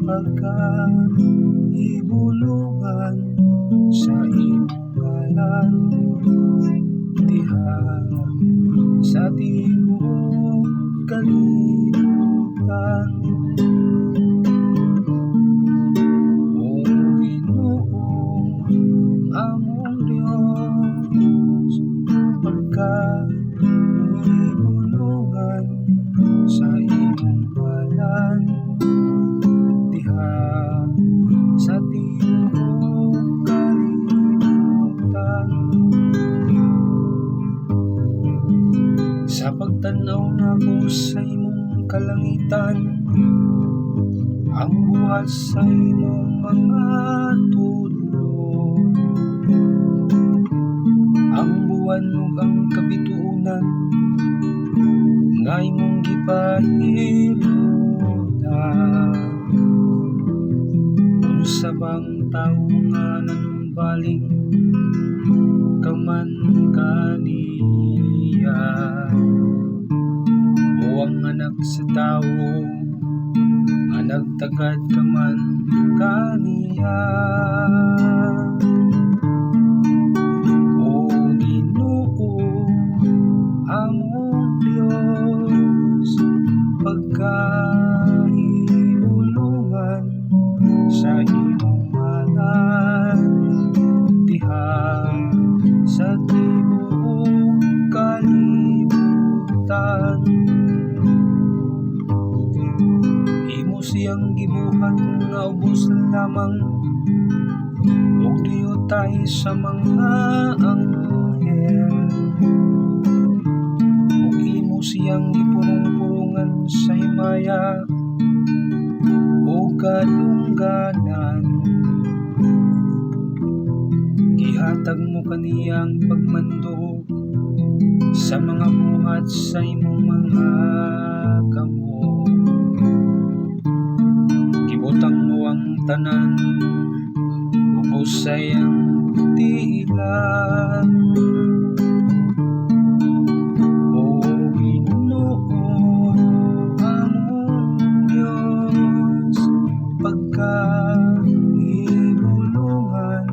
pagkahibulungan sa iyong ngalan, diha sa tibuok kalibutan. O Ginoo, among Diyos, pagkahibulungan sa iyong ngalan, diha sa tibuok kalibutan. Sa pagtanaw nako sa imong kalangitan, ang buhat sa imong mga tudlo, ang buwan ug ang kabituonan nga imong gipahilutan. Unsa bang tawo nga nanumbaling kaman kaniya, o ang anak sa tawo nga nagtagad kaman kaniya. O Ginoo, among Diyos, pagkahibulungan sa iyong ngalan, diha sa tibuok kalibutan. Imo siyang gibuhat nga ubos lamang, ug diutay sa mga anghel, ug imo siyang gipurong-purongan sa himaya o kadungganan. Gihatag mo kaniyang pagmando sa mga buhat sa imong mga kamot. Gibutang mo ang tanan, ubos sa iyang tiilan. O Ginoo, among Diyos, pagkahibulungan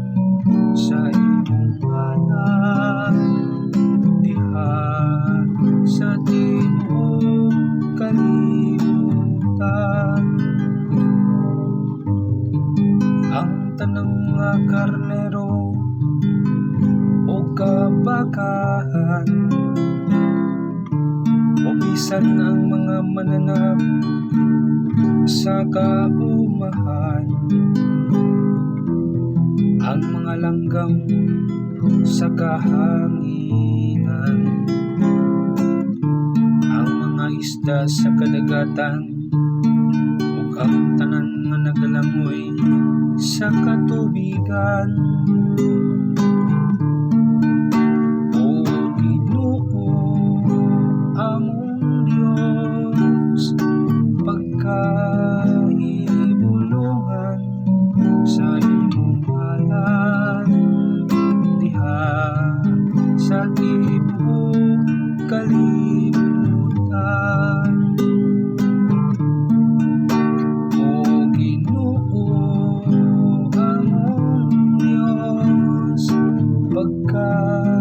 sa iyong ngalan, diha sa tibuok kalibutan. Ang tanang nga karnero o kabakahan, o bisan ang mga mananap sa kaumahan, ang mga langgam sa kahanginan, ang mga isda sa kadagatan, ug ang tanan nga nagalangoy sa katubigan. O Ginoo, among Diyos, pagkahibulungan sa iyong ngalan, diha sa tibuok kalibutan. O Ginoo, among Diyos, pagkahibulungan